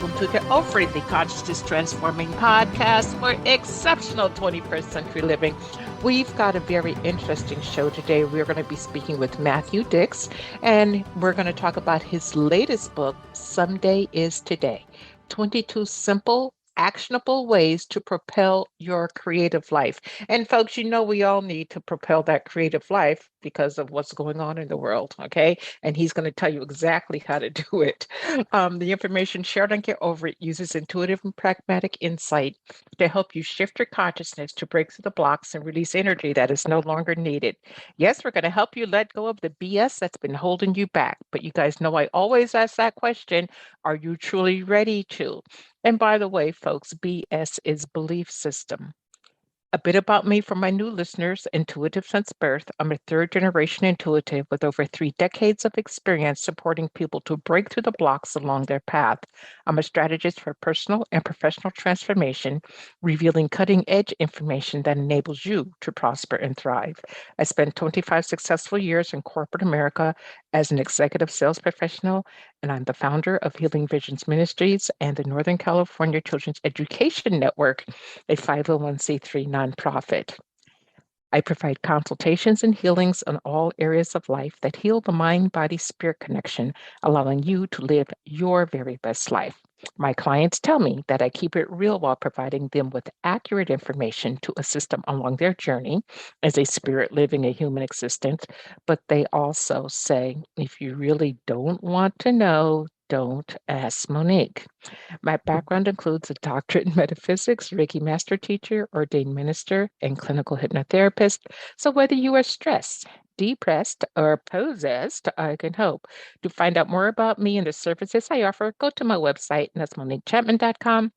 welcome to Get Over It, the consciousness transforming podcast for exceptional 21st century living. We've got a very interesting show today. We're going to be speaking with Matthew Dix, and we're going to talk about his latest book, Someday is Today, 22 Simple, Actionable Ways to Propel Your Creative Life. And folks, you know we all need to propel that creative life because of what's going on in the world, okay? And he's going to tell you exactly how to do it. The information shared on Get Over It uses intuitive and pragmatic insight to help you shift your consciousness to break through the blocks and release energy that is no longer needed. Yes, we're going to help you let go of the BS that's been holding you back. But you guys know I always ask that question, are you truly ready to? And by the way, folks, BS is belief system. A bit about me for my new listeners, intuitive since birth. I'm a third generation intuitive with over 3 decades of experience supporting people to break through the blocks along their path. I'm a strategist for personal and professional transformation, revealing cutting edge information that enables you to prosper and thrive. I spent 25 successful years in corporate America as an executive sales professional, and I'm the founder of Healing Visions Ministries and the Northern California Children's Education Network, a 501c3 nonprofit. I provide consultations and healings on all areas of life that heal the mind, body, spirit connection, allowing you to live your very best life. My clients tell me that I keep it real while providing them with accurate information to assist them along their journey as a spirit living a human existence. But they also say, if you really don't want to know, don't ask Monique. My background includes a doctorate in metaphysics, Reiki master teacher, ordained minister, and clinical hypnotherapist. So whether you are stressed, depressed, or possessed, I can help. To find out more about me and the services I offer, go to my website, and that's moniquechapman.com.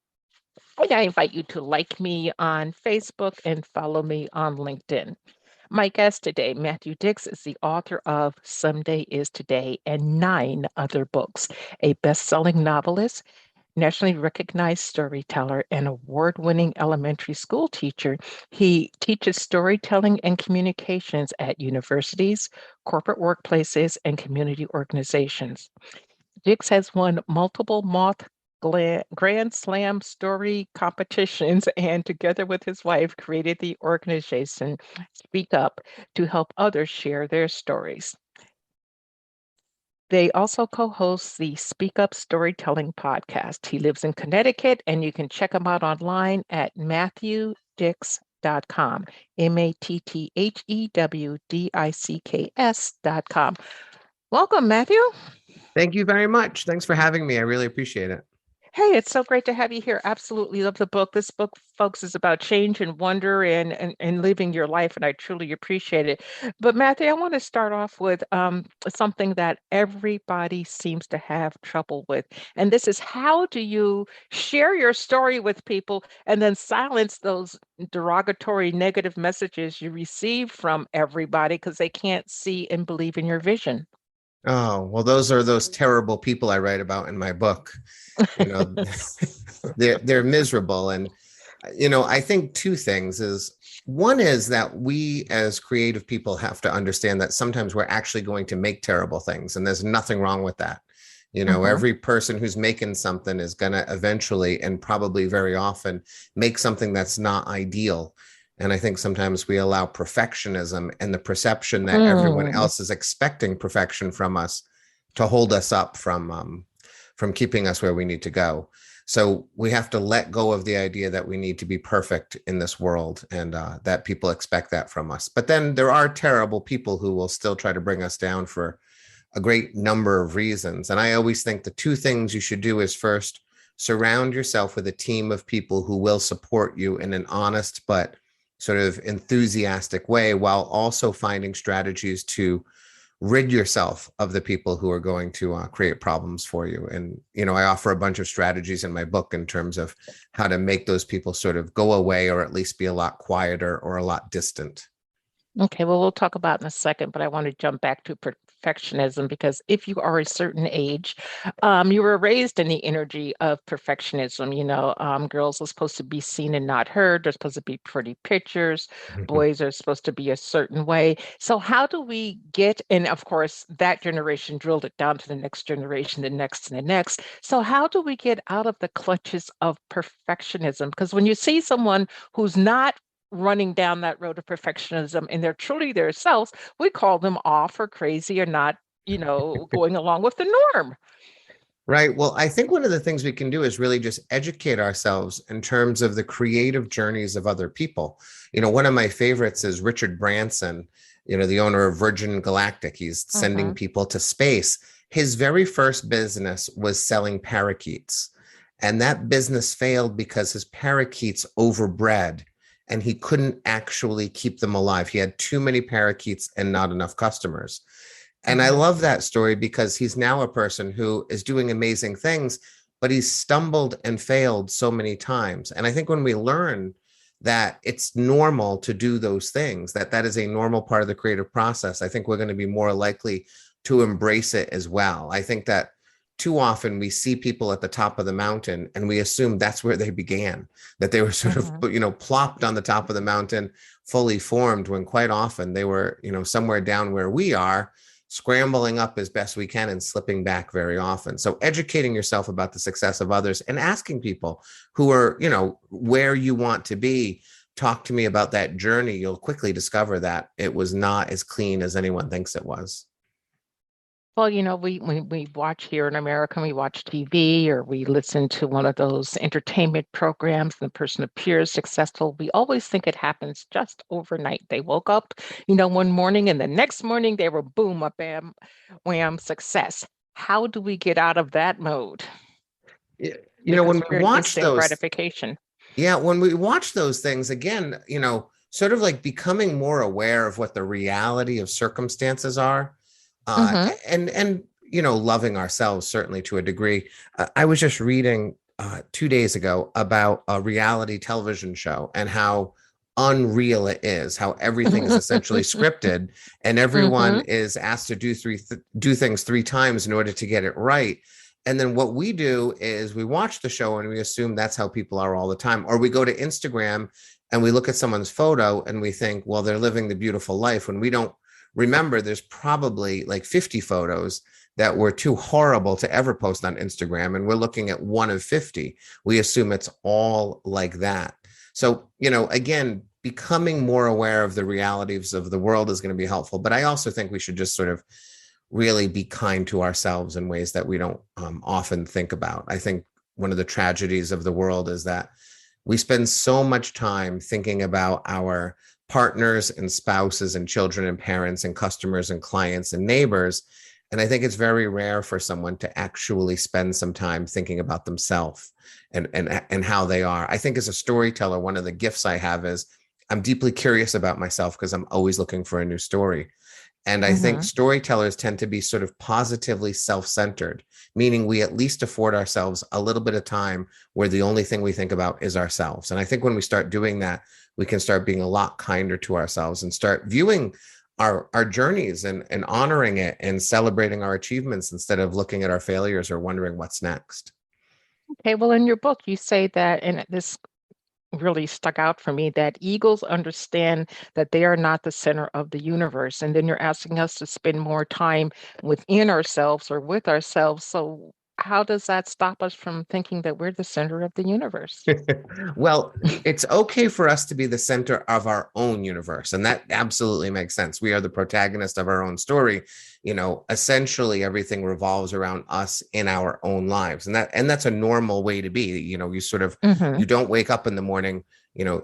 And I invite you to like me on Facebook and follow me on LinkedIn. My guest today, Matthew Dix, is the author of Someday is Today and 9 other books, a best-selling novelist, nationally recognized storyteller, and award-winning elementary school teacher. He teaches storytelling and communications at universities, corporate workplaces, and community organizations. Dix has won multiple Grand Slam story competitions and together with his wife created the organization Speak Up to help others share their stories. They also co-host the Speak Up Storytelling podcast. He lives in Connecticut, and you can check him out online at matthewdix.com, matthewdicks.com. Welcome, Matthew. Thank you very much. Thanks for having me. I really appreciate it. Hey, it's so great to have you here. Absolutely love the book. This book, folks, is about change and wonder and living your life, and I truly appreciate it. But Matthew, I want to start off with something that everybody seems to have trouble with, and this is how do you share your story with people and then silence those derogatory negative messages you receive from everybody because they can't see and believe in your vision? Oh, well, those are those terrible people I write about in my book. You know, they're miserable. And, I think two things is one is that we as creative people have to understand that sometimes we're actually going to make terrible things. And there's nothing wrong with that. Every person who's making something is going to eventually and probably very often make something that's not ideal. And I think sometimes we allow perfectionism and the perception that everyone else is expecting perfection from us to hold us up from keeping us where we need to go. So we have to let go of the idea that we need to be perfect in this world and that people expect that from us. But then there are terrible people who will still try to bring us down for a great number of reasons. And I always think the two things you should do is first, surround yourself with a team of people who will support you in an honest but sort of enthusiastic way, while also finding strategies to rid yourself of the people who are going to create problems for you. And, I offer a bunch of strategies in my book in terms of how to make those people sort of go away or at least be a lot quieter or a lot distant. Okay, well, we'll talk about in a second, but I want to jump back to perfectionism because if you are a certain age, you were raised in the energy of perfectionism. Girls are supposed to be seen and not heard. They're supposed to be pretty pictures. Boys are supposed to be a certain way. So, how do we get, and of course, that generation drilled it down to the next generation, the next, and the next. So, how do we get out of the clutches of perfectionism? Because when you see someone who's not running down that road of perfectionism and they're truly their selves, we call them off or crazy or not, going along with the norm. Right. Well, I think one of the things we can do is really just educate ourselves in terms of the creative journeys of other people. One of my favorites is Richard Branson, the owner of Virgin Galactic. He's sending Mm-hmm. people to space. His very first business was selling parakeets. And that business failed because his parakeets overbred and he couldn't actually keep them alive. He had too many parakeets and not enough customers. And I Mm-hmm. love that story because he's now a person who is doing amazing things, but he's stumbled and failed so many times. And I think when we learn that it's normal to do those things, that is a normal part of the creative process, I think we're going to be more likely to embrace it as well. I think that too often we see people at the top of the mountain and we assume that's where they began, that they were sort of, Mm-hmm. plopped on the top of the mountain, fully formed, when quite often they were, somewhere down where we are, scrambling up as best we can and slipping back very often. So educating yourself about the success of others and asking people who are, where you want to be, talk to me about that journey. You'll quickly discover that it was not as clean as anyone thinks it was. Well, we watch here in America, we watch TV or we listen to one of those entertainment programs and the person appears successful. We always think it happens just overnight. They woke up, one morning and the next morning they were boom, a bam, wham, success. How do we get out of that mode? When Because we we're in watch instant those, gratification. yeah, when we watch those things again, sort of like becoming more aware of what the reality of circumstances are, uh, Mm-hmm. and loving ourselves certainly to a degree. I was just reading 2 days ago about a reality television show and how unreal it is, how everything is essentially scripted, and everyone Mm-hmm. is asked to do things 3 times in order to get it right. And then what we do is we watch the show and we assume that's how people are all the time. Or we go to Instagram and we look at someone's photo and we think, well, they're living the beautiful life, when we don't remember there's probably like 50 photos that were too horrible to ever post on Instagram. And we're looking at one of 50. We assume it's all like that. So, again, becoming more aware of the realities of the world is going to be helpful. But I also think we should just sort of really be kind to ourselves in ways that we don't often think about. I think one of the tragedies of the world is that we spend so much time thinking about our partners and spouses and children and parents and customers and clients and neighbors. And I think it's very rare for someone to actually spend some time thinking about themselves and how they are. I think as a storyteller, one of the gifts I have is I'm deeply curious about myself because I'm always looking for a new story. And I think Mm-hmm. storytellers tend to be sort of positively self-centered, meaning we at least afford ourselves a little bit of time where the only thing we think about is ourselves. And I think when we start doing that, we can start being a lot kinder to ourselves and start viewing our journeys and honoring it and celebrating our achievements instead of looking at our failures or wondering what's next. Okay, well, in your book, you say that, and this really stuck out for me, that eagles understand that they are not the center of the universe. And then you're asking us to spend more time within ourselves or with ourselves. So, how does that stop us from thinking that we're the center of the universe? Well, it's okay for us to be the center of our own universe. And that absolutely makes sense. We are the protagonist of our own story. Essentially everything revolves around us in our own lives. And that's a normal way to be. Hmm. You don't wake up in the morning,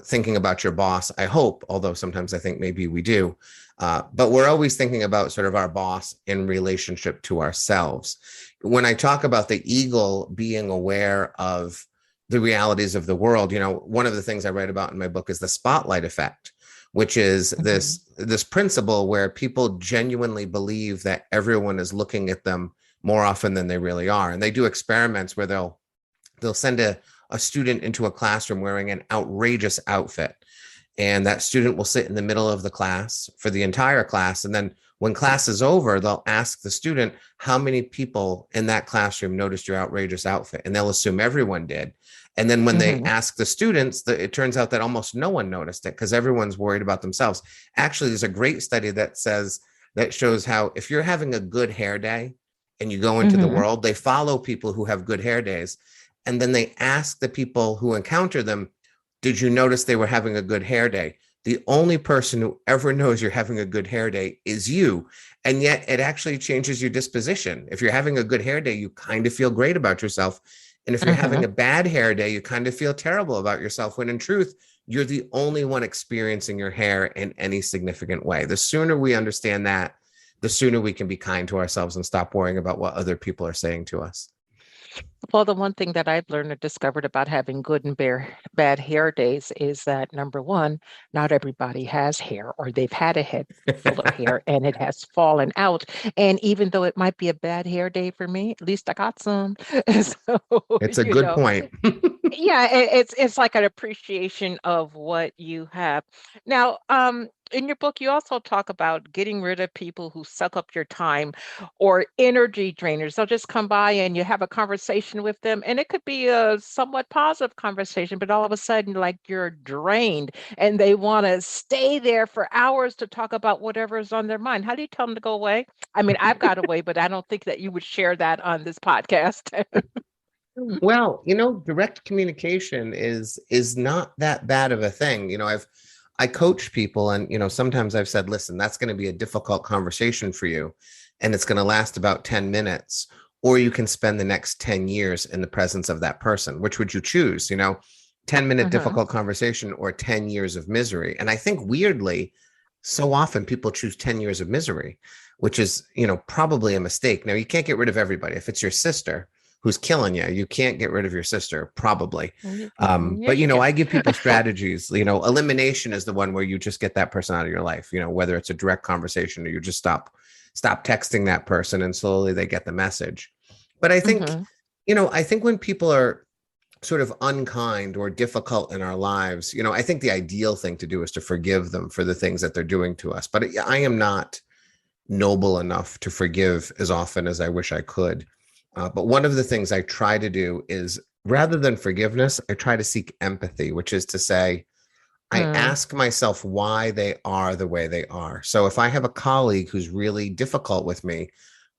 thinking about your boss, I hope, although sometimes I think maybe we do. But we're always thinking about sort of our boss in relationship to ourselves. When I talk about the eagle being aware of the realities of the world, one of the things I write about in my book is the spotlight effect, which is Hmm. this principle where people genuinely believe that everyone is looking at them more often than they really are. And they do experiments where they'll send a student into a classroom wearing an outrageous outfit. and that student will sit in the middle of the class for the entire class. And then when class is over, they'll ask the student, how many people in that classroom noticed your outrageous outfit? And they'll assume everyone did. And then when they ask the students, it turns out that almost no one noticed it because everyone's worried about themselves. Actually, there's a great study that shows how if you're having a good hair day and you go into the world, they follow people who have good hair days. And then they ask the people who encounter them, did you notice they were having a good hair day? The only person who ever knows you're having a good hair day is you. And yet it actually changes your disposition. If you're having a good hair day, you kind of feel great about yourself. And if you're having a bad hair day, you kind of feel terrible about yourself, when in truth, you're the only one experiencing your hair in any significant way. The sooner we understand that, the sooner we can be kind to ourselves and stop worrying about what other people are saying to us. Well, the one thing that I've learned and discovered about having good and bad hair days is that, number one, not everybody has hair, or they've had a head full of hair and it has fallen out. And even though it might be a bad hair day for me, at least I got some. So, It's a good point. yeah, it's like an appreciation of what you have. Now, in your book, you also talk about getting rid of people who suck up your time or energy drainers. They'll just come by and you have a conversation with them, and it could be a somewhat positive conversation, but all of a sudden, like, you're drained and they want to stay there for hours to talk about whatever is on their mind. How do you tell them to go away? I mean, I've got away, but I don't think that you would share that on this podcast. Well, direct communication is not that bad of a thing. I coach people, and sometimes I've said, listen, that's going to be a difficult conversation for you, and it's going to last about 10 minutes, or you can spend the next 10 years in the presence of that person. Which would you choose? 10-minute difficult conversation or 10 years of misery? And I think weirdly, so often people choose 10 years of misery, which is, probably a mistake. Now, you can't get rid of everybody. If it's your sister who's killing you, you can't get rid of your sister, probably. But, I give people strategies. Elimination is the one where you just get that person out of your life, whether it's a direct conversation or you just stop texting that person, and slowly they get the message. But I think, I think when people are sort of unkind or difficult in our lives, I think the ideal thing to do is to forgive them for the things that they're doing to us. But I am not noble enough to forgive as often as I wish I could. But one of the things I try to do is, rather than forgiveness, I try to seek empathy, which is to say, I ask myself why they are the way they are. So if I have a colleague who's really difficult with me,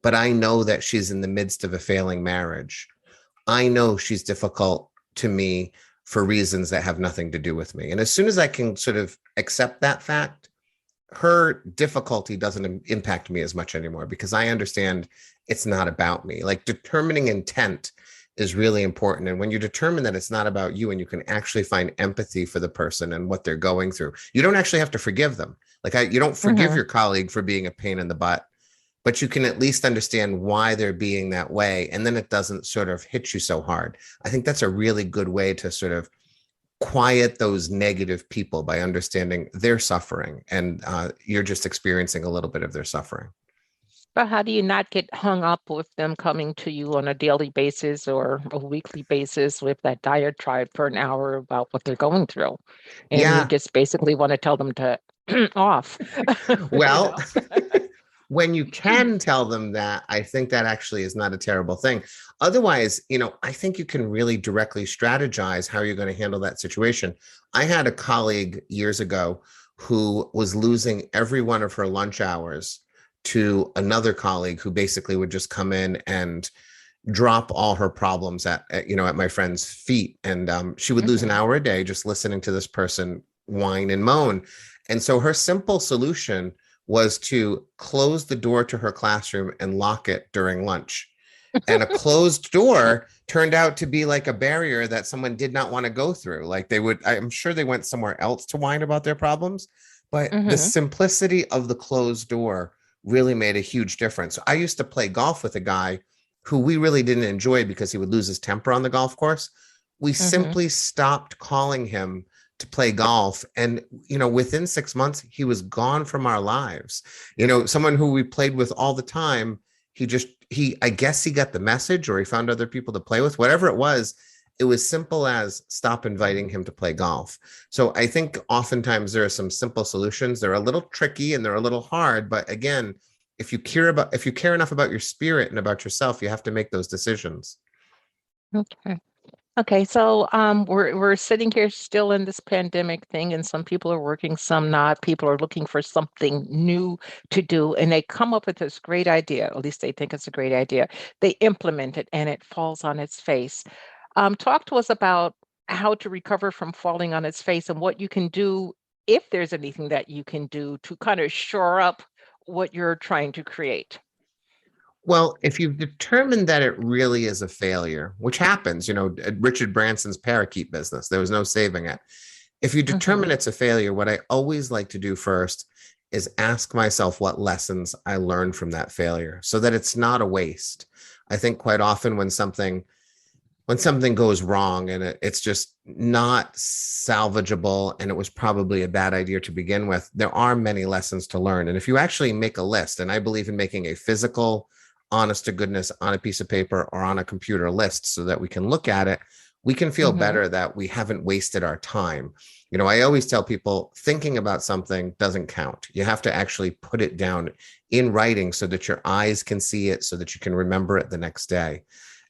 but I know that she's in the midst of a failing marriage, I know she's difficult to me for reasons that have nothing to do with me. And as soon as I can sort of accept that fact, her difficulty doesn't impact me as much anymore, because I understand it's not about me. Like, determining intent is really important. And when you determine that it's not about you, and you can actually find empathy for the person and what they're going through, you don't actually have to forgive them. Like, you don't forgive your colleague for being a pain in the butt, but you can at least understand why they're being that way. And then it doesn't sort of hit you so hard. I think that's a really good way to sort of quiet those negative people, by understanding they're suffering, and you're just experiencing a little bit of their suffering. But how do you not get hung up with them coming to you on a daily basis or a weekly basis with that diatribe for an hour about what they're going through? And you just basically want to tell them to off. Well, when you can tell them that, I think that actually is not a terrible thing. Otherwise, I think you can really directly strategize how you're going to handle that situation. I had a colleague years ago who was losing every one of her lunch hours to another colleague who basically would just come in and drop all her problems at my friend's feet. And she would lose an hour a day just listening to this person whine and moan. And so her simple solution was to close the door to her classroom and lock it during lunch. And a closed door turned out to be like a barrier that someone did not want to go through. Like, I'm sure they went somewhere else to whine about their problems, but the simplicity of the closed door really made a huge difference. I used to play golf with a guy who we really didn't enjoy because he would lose his temper on the golf course. We simply stopped calling him to play golf. And, within 6 months, he was gone from our lives. Someone who we played with all the time, I guess he got the message, or he found other people to play with, whatever it was. it was simple as stop inviting him to play golf. So I think oftentimes there are some simple solutions. They're a little tricky and they're a little hard, but again, if you care enough about your spirit and about yourself, you have to make those decisions. Okay. Okay, so we're sitting here still in this pandemic thing, and some people are working, some not. People are looking for something new to do, and they come up with this great idea. At least they think it's a great idea. They implement it, and it falls on its face. Talk to us about how to recover from falling on its face and what you can do, if there's anything that you can do to kind of shore up what you're trying to create. Well, if you've determined that it really is a failure, which happens, Richard Branson's parakeet business, there was no saving it. If you Hmm. determine it's a failure, what I always like to do first is ask myself what lessons I learned from that failure so that it's not a waste. I think quite often when something goes wrong and it's just not salvageable and it was probably a bad idea to begin with, there are many lessons to learn. And if you actually make a list, and I believe in making a physical, honest to goodness, on a piece of paper or on a computer list so that we can look at it, we can feel Hmm. better that we haven't wasted our time. I always tell people thinking about something doesn't count. You have to actually put it down in writing so that your eyes can see it, so that you can remember it the next day.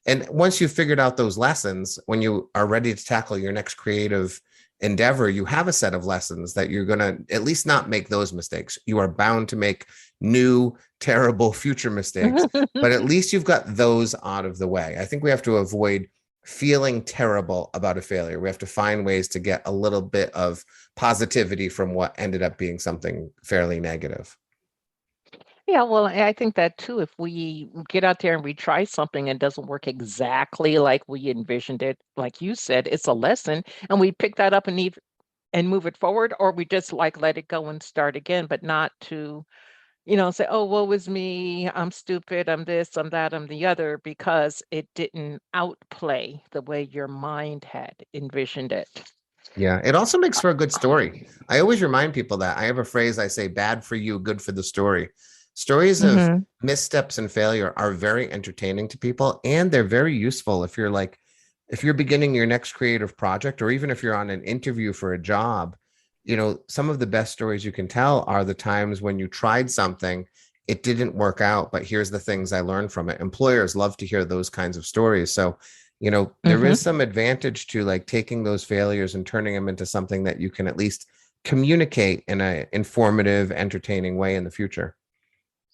And once you've figured out those lessons, when you are ready to tackle your next creative endeavor, you have a set of lessons that you're going to at least not make those mistakes. You are bound to make new, terrible future mistakes, but at least you've got those out of the way. I think we have to avoid feeling terrible about a failure. We have to find ways to get a little bit of positivity from what ended up being something fairly negative. Yeah, well, I think that too, if we get out there and we try something and it doesn't work exactly like we envisioned it, like you said, it's a lesson, and we pick that up and need and move it forward, or we just like let it go and start again, but not to, say, oh, woe is me, I'm stupid, I'm this, I'm that, I'm the other, because it didn't outplay the way your mind had envisioned it. Yeah, it also makes for a good story. I always remind people that I have a phrase I say, bad for you, good for the story. Stories of Hmm. missteps and failure are very entertaining to people, and they're very useful if you're beginning your next creative project, or even if you're on an interview for a job. Some of the best stories you can tell are the times when you tried something, it didn't work out, but here's the things I learned from it. Employers love to hear those kinds of stories. So there Hmm. is some advantage to like taking those failures and turning them into something that you can at least communicate in a informative, entertaining way in the future.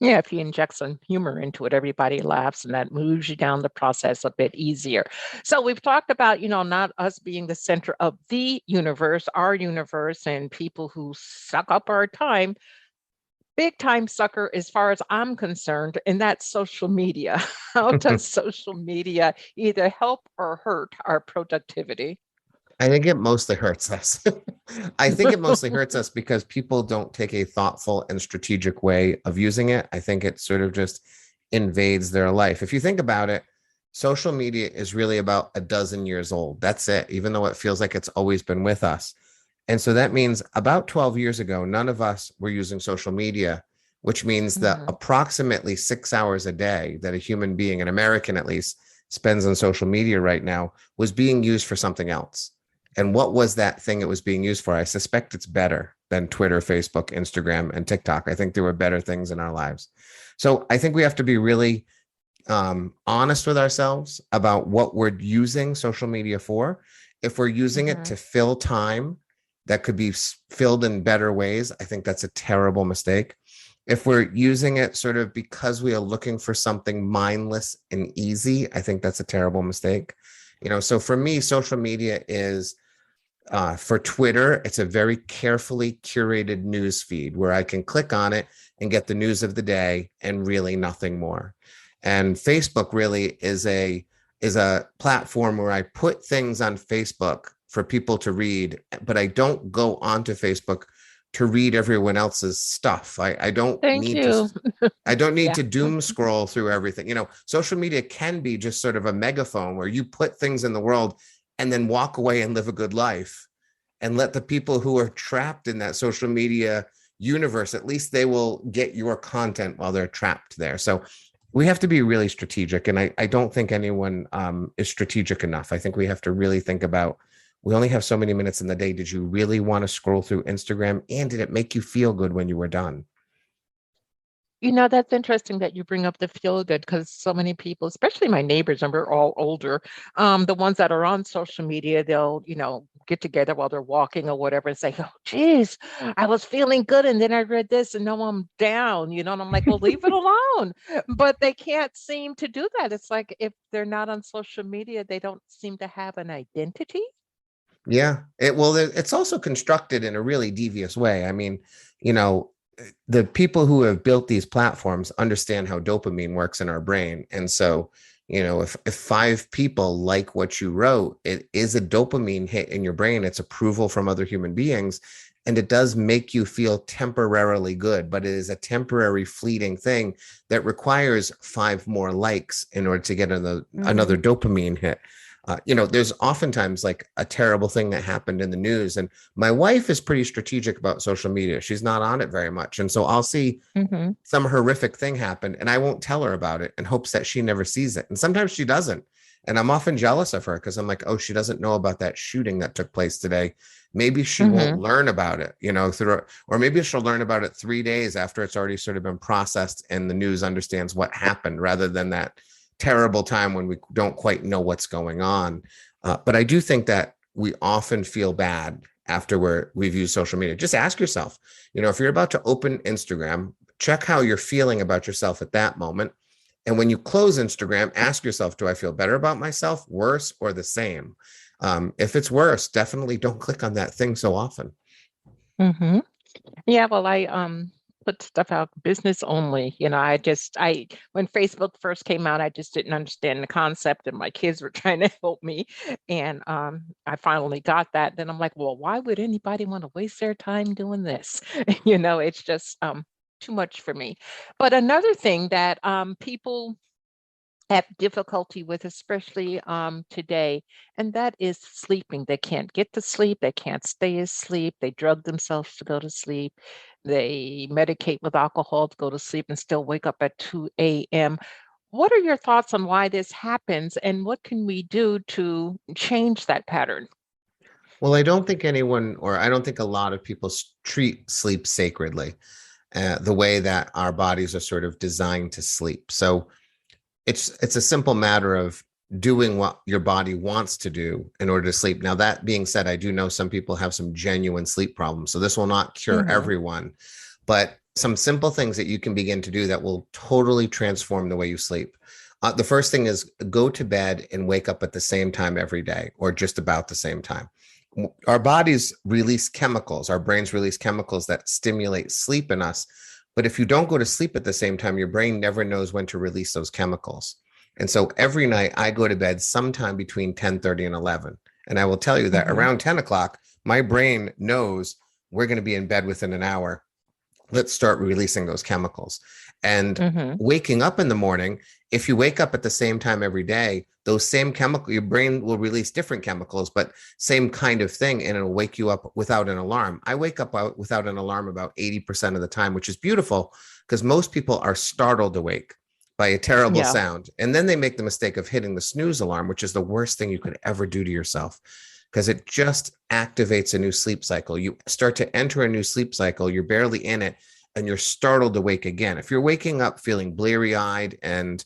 Yeah, if you inject some humor into it, everybody laughs and that moves you down the process a bit easier. So we've talked about, not us being the center of the universe, our universe, and people who suck up our time. Big time sucker, as far as I'm concerned, and that's social media. How does social media either help or hurt our productivity? I think it mostly hurts us. I think it mostly hurts us because people don't take a thoughtful and strategic way of using it. I think it sort of just invades their life. If you think about it, social media is really about a dozen years old. That's it, even though it feels like it's always been with us. And so that means about 12 years ago, none of us were using social media, which means that Mhm. approximately 6 hours a day that a human being, an American at least, spends on social media right now was being used for something else. And what was that thing it was being used for? I suspect it's better than Twitter, Facebook, Instagram, and TikTok. I think there were better things in our lives. So I think we have to be really honest with ourselves about what we're using social media for. If we're using it Mhm. to fill time that could be filled in better ways, I think that's a terrible mistake. If we're using it sort of because we are looking for something mindless and easy, I think that's a terrible mistake. So for me, social media is for Twitter, it's a very carefully curated news feed where I can click on it and get the news of the day and really nothing more. And Facebook really is a platform where I put things on Facebook for people to read, but I don't go onto Facebook to read everyone else's stuff. I don't Thank need to you. I don't need Yeah. to doom scroll through everything. Social media can be just sort of a megaphone where you put things in the world and then walk away and live a good life and let the people who are trapped in that social media universe, at least they will get your content while they're trapped there. So We have to be really strategic. And I don't think anyone is strategic enough. I think we have to really think about, we only have so many minutes in the day. Did you really want to scroll through Instagram? And did it make you feel good when you were done? That's interesting that you bring up the feel good because so many people, especially my neighbors, and we're all older, the ones that are on social media, they'll, get together while they're walking or whatever and say, oh, geez, I was feeling good. And then I read this and now I'm down, and I'm like, well, leave it alone. But they can't seem to do that. It's like if they're not on social media, they don't seem to have an identity. Yeah. It's also constructed in a really devious way. I mean, you know, the people who have built these platforms understand how dopamine works in our brain. And so, if five people like what you wrote, it is a dopamine hit in your brain. It's approval from other human beings. And it does make you feel temporarily good, but it is a temporary fleeting thing that requires five more likes in order to get another dopamine hit. There's oftentimes like a terrible thing that happened in the news. And my wife is pretty strategic about social media. She's not on it very much. And so I'll see Mm-hmm. some horrific thing happen and I won't tell her about it in hopes that she never sees it. And sometimes she doesn't. And I'm often jealous of her because I'm like, oh, she doesn't know about that shooting that took place today. Maybe she won't Mm-hmm. learn about it, or maybe she'll learn about it 3 days after it's already sort of been processed and the news understands what happened rather than that terrible time when we don't quite know what's going on. But I do think that we often feel bad after we've used social media. Just ask yourself, if you're about to open Instagram, check how you're feeling about yourself at that moment. And when you close Instagram, ask yourself, do I feel better about myself, worse, or the same? If it's worse, definitely don't click on that thing so often. Mm-hmm. Yeah, well, I put stuff out business only. I when Facebook first came out, I just didn't understand the concept and my kids were trying to help me. And I finally got that. Then I'm like, well, why would anybody want to waste their time doing this? It's just too much for me. But another thing that people have difficulty with, especially today, and that is sleeping. They can't get to sleep. They can't stay asleep. They drug themselves to go to sleep. They medicate with alcohol to go to sleep and still wake up at 2 a.m. What are your thoughts on why this happens and what can we do to change that pattern? Well, I don't think anyone, or I don't think a lot of people treat sleep sacredly, the way that our bodies are sort of designed to sleep. So it's a simple matter of doing what your body wants to do in order to sleep. Now, that being said, I do know some people have some genuine sleep problems. So this will not cure Mm-hmm. everyone, but some simple things that you can begin to do that will totally transform the way you sleep. The first thing is go to bed and wake up at the same time every day, or just about the same time. Our bodies release chemicals, our brains release chemicals that stimulate sleep in us. But if you don't go to sleep at the same time, your brain never knows when to release those chemicals. And so every night I go to bed sometime between 10:30 and 11. And I will tell you that Mm-hmm. around 10 o'clock, my brain knows we're going to be in bed within an hour. Let's start releasing those chemicals. And Mm-hmm. waking up in the morning, if you wake up at the same time every day, those same chemical, your brain will release different chemicals, but same kind of thing, and it'll wake you up without an alarm. I wake up without an alarm about 80% of the time, which is beautiful because most people are startled awake by a terrible Yeah. sound. And then they make the mistake of hitting the snooze alarm, which is the worst thing you could ever do to yourself because it just activates a new sleep cycle. You start to enter a new sleep cycle, you're barely in it, and you're startled awake again. If you're waking up feeling bleary-eyed and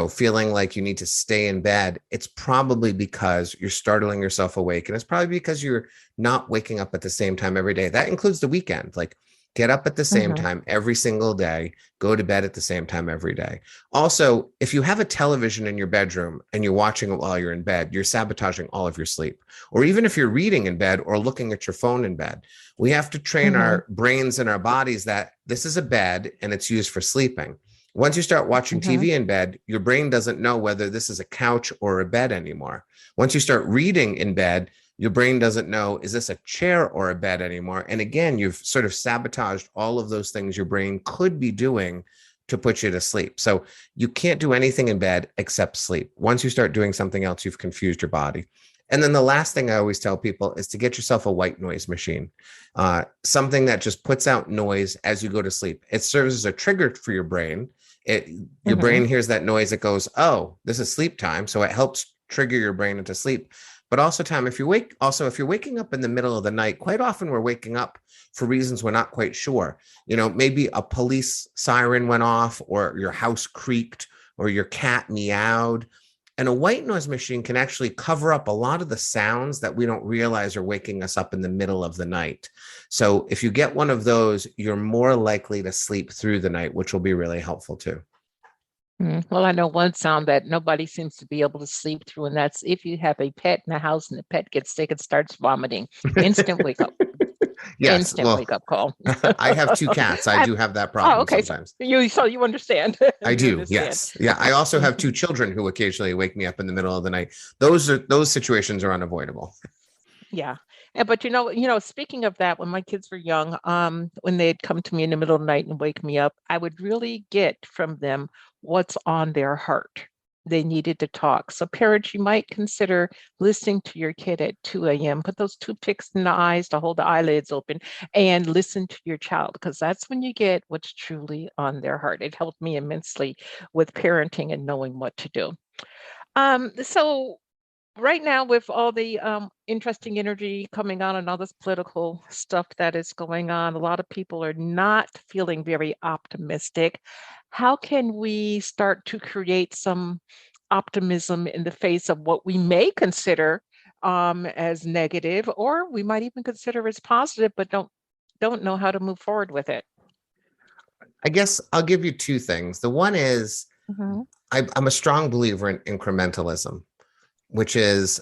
feeling like you need to stay in bed, it's probably because you're startling yourself awake. And it's probably because you're not waking up at the same time every day. That includes the weekend. Like get up at the same Mm-hmm. time every single day, go to bed at the same time every day. Also, if you have a television in your bedroom and you're watching it while you're in bed, you're sabotaging all of your sleep. Or even if you're reading in bed or looking at your phone in bed, we have to train Mm-hmm. our brains and our bodies that this is a bed and it's used for sleeping. Once you start watching Mm-hmm. TV in bed, your brain doesn't know whether this is a couch or a bed anymore. Once you start reading in bed, your brain doesn't know, is this a chair or a bed anymore? And again, you've sort of sabotaged all of those things your brain could be doing to put you to sleep. So you can't do anything in bed except sleep. Once you start doing something else, you've confused your body. And then the last thing I always tell people is to get yourself a white noise machine, something that just puts out noise as you go to sleep. It serves as a trigger for your brain. Your brain hears that noise. It goes, oh, this is sleep time. So it helps trigger your brain into sleep. But also if you're waking up in the middle of the night, quite often we're waking up for reasons we're not quite sure. Maybe a police siren went off, or your house creaked, or your cat meowed. And a white noise machine can actually cover up a lot of the sounds that we don't realize are waking us up in the middle of the night. So if you get one of those, you're more likely to sleep through the night, which will be really helpful too. Well, I know one sound that nobody seems to be able to sleep through, and that's if you have a pet in the house and the pet gets sick and starts vomiting. Instant wake up. Yes. Instant wake up call. I have 2 cats. I do have that problem okay. sometimes. So you understand. I do. Yes. Yeah. I also have 2 children who occasionally wake me up in the middle of the night. Those situations are unavoidable. Yeah. But speaking of that, when my kids were young, when they'd come to me in the middle of the night and wake me up, I would really get from them what's on their heart. They needed to talk. So parents, you might consider listening to your kid at 2 a.m. Put those toothpicks in the eyes to hold the eyelids open and listen to your child, because that's when you get what's truly on their heart. It helped me immensely with parenting and knowing what to do. So right now, with all the interesting energy coming on and all this political stuff that is going on, a lot of people are not feeling very optimistic. How can we start to create some optimism in the face of what we may consider as negative, or we might even consider as positive, but don't know how to move forward with it? I guess I'll give you 2 things. The one is I'm a strong believer in incrementalism, which is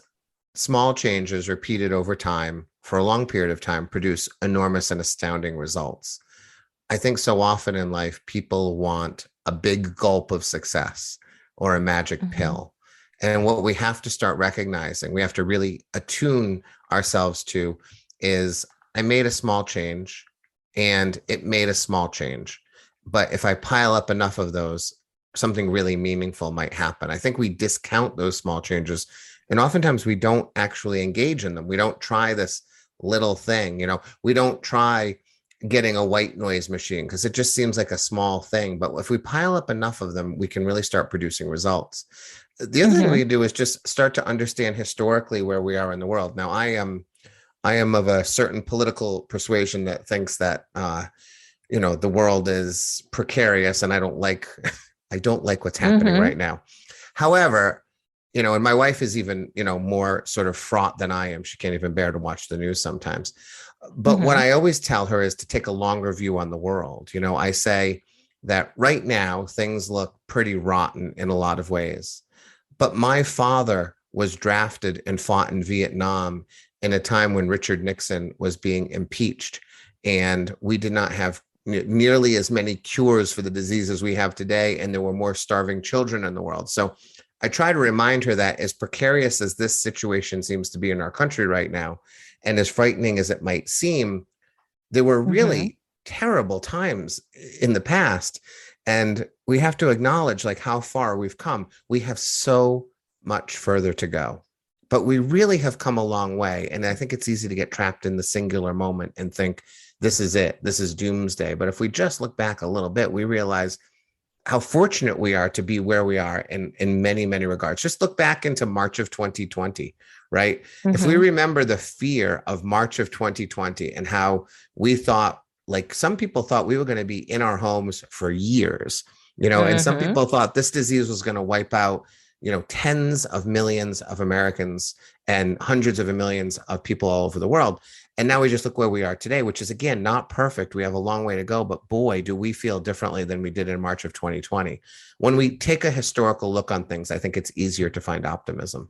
small changes repeated over time for a long period of time produce enormous and astounding results. I think so often in life, people want a big gulp of success or a magic pill. And what we have to start recognizing, we have to really attune ourselves to, is I made a small change and it made a small change. But if I pile up enough of those, something really meaningful might happen. I think we discount those small changes, and oftentimes we don't actually engage in them. We don't try this little thing. We don't try getting a white noise machine because it just seems like a small thing. But if we pile up enough of them, we can really start producing results. The other thing we can do is just start to understand historically where we are in the world. Now, I am of a certain political persuasion that thinks that the world is precarious, and I don't like what's happening right now. However, and my wife is even, more sort of fraught than I am. She can't even bear to watch the news sometimes. But what I always tell her is to take a longer view on the world. I say that right now things look pretty rotten in a lot of ways. But my father was drafted and fought in Vietnam in a time when Richard Nixon was being impeached, and we did not have nearly as many cures for the diseases we have today, and there were more starving children in the world. So I try to remind her that as precarious as this situation seems to be in our country right now, and as frightening as it might seem, there were really terrible times in the past. And we have to acknowledge how far we've come. We have so much further to go, but we really have come a long way. And I think it's easy to get trapped in the singular moment and think, this is it, this is doomsday. But if we just look back a little bit, we realize how fortunate we are to be where we are in many, many regards. Just look back into March of 2020, right? If we remember the fear of March of 2020 and how we thought, some people thought we were going to be in our homes for years, and some people thought this disease was going to wipe out, tens of millions of Americans and hundreds of millions of people all over the world. And now we just look where we are today, which is, again, not perfect. We have a long way to go, but boy, do we feel differently than we did in March of 2020. When we take a historical look on things, I think it's easier to find optimism.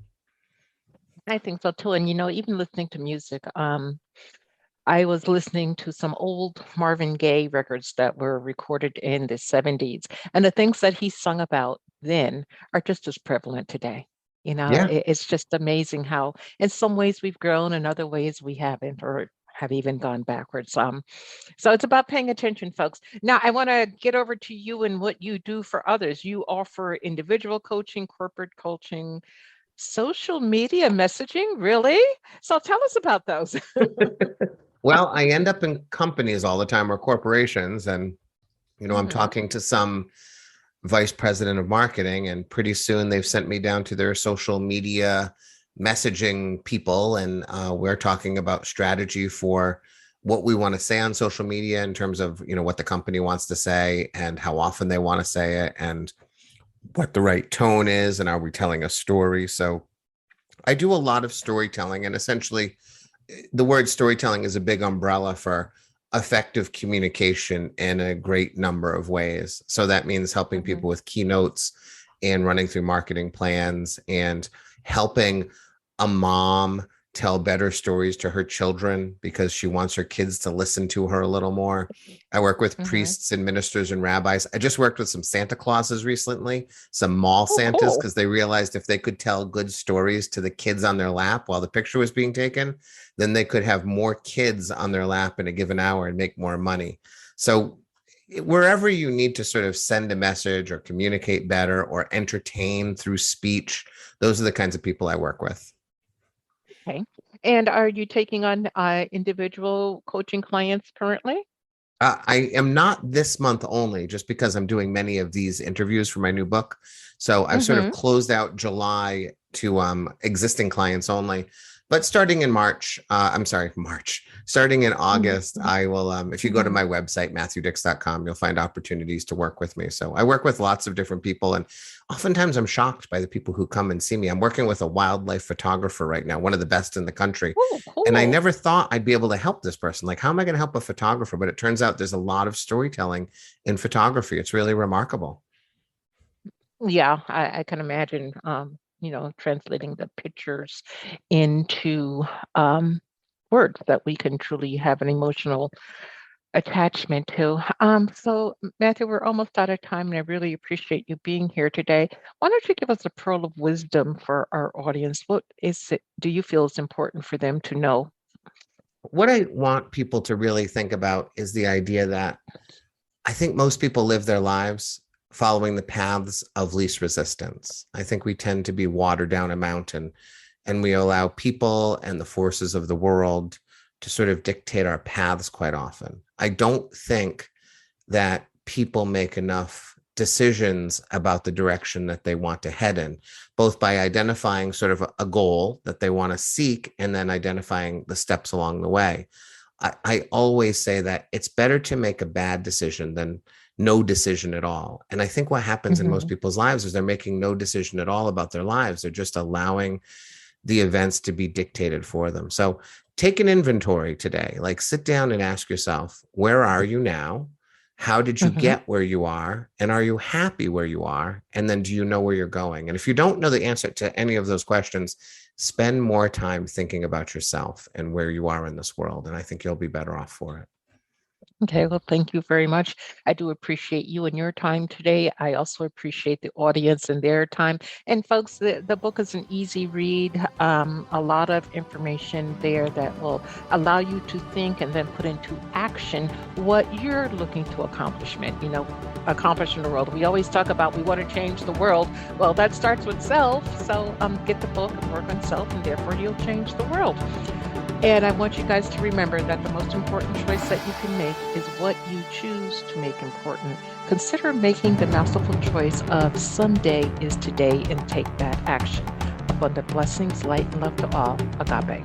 I think so too. And, even listening to music, I was listening to some old Marvin Gaye records that were recorded in the 70s. And the things that he sung about then are just as prevalent today. It's just amazing how in some ways we've grown, in other ways we haven't, or have even gone backwards. So it's about paying attention, folks. Now, I want to get over to you and what you do for others. You offer individual coaching, corporate coaching, social media messaging, really? So tell us about those. Well, I end up in companies all the time, or corporations, and I'm talking to some vice president of marketing, and pretty soon they've sent me down to their social media messaging people, and we're talking about strategy for what we want to say on social media in terms of, what the company wants to say and how often they want to say it and what the right tone is, and are we telling a story. So I do a lot of storytelling, and essentially the word storytelling is a big umbrella for effective communication in a great number of ways. So that means helping people with keynotes and running through marketing plans and helping a mom tell better stories to her children because she wants her kids to listen to her a little more. I work with priests and ministers and rabbis. I just worked with some Santa Clauses recently, some mall Santas, because they realized if they could tell good stories to the kids on their lap while the picture was being taken, then they could have more kids on their lap in a given hour and make more money. So wherever you need to sort of send a message or communicate better or entertain through speech, those are the kinds of people I work with. Okay. And are you taking on individual coaching clients currently? I am not this month only, just because I'm doing many of these interviews for my new book. So I've sort of closed out July to existing clients only. But starting in starting in August, I will, if you go to my website, MatthewDix.com, you'll find opportunities to work with me. So I work with lots of different people, and oftentimes I'm shocked by the people who come and see me. I'm working with a wildlife photographer right now, one of the best in the country. Oh, cool. And I never thought I'd be able to help this person. Like, how am I going to help a photographer? But it turns out there's a lot of storytelling in photography. It's really remarkable. Yeah, I can imagine, translating the pictures into words that we can truly have an emotional attachment to. So Matthew, we're almost out of time, and I really appreciate you being here today. Why don't you give us a pearl of wisdom for our audience? What do you feel is important for them to know? What I want people to really think about is the idea that I think most people live their lives following the paths of least resistance. I think we tend to be watered down a mountain, and we allow people and the forces of the world to sort of dictate our paths quite often. I don't think that people make enough decisions about the direction that they want to head in, both by identifying sort of a goal that they want to seek and then identifying the steps along the way. I always say that it's better to make a bad decision than no decision at all. And I think what happens in most people's lives is they're making no decision at all about their lives. They're just allowing the events to be dictated for them. So take an inventory today, like sit down and ask yourself, where are you now? How did you get where you are? And are you happy where you are? And then do you know where you're going? And if you don't know the answer to any of those questions, spend more time thinking about yourself and where you are in this world. And I think you'll be better off for it. Okay, well, thank you very much. I do appreciate you and your time today. I also appreciate the audience and their time. And folks, the book is an easy read, a lot of information there that will allow you to think and then put into action what you're looking to accomplish in the world. We always talk about we want to change the world. Well, that starts with self. So get the book and work on self, and therefore you'll change the world. And I want you guys to remember that the most important choice that you can make is what you choose to make important. Consider making the masterful choice of someday is today and take that action. Abundant blessings, light, and love to all. Agape.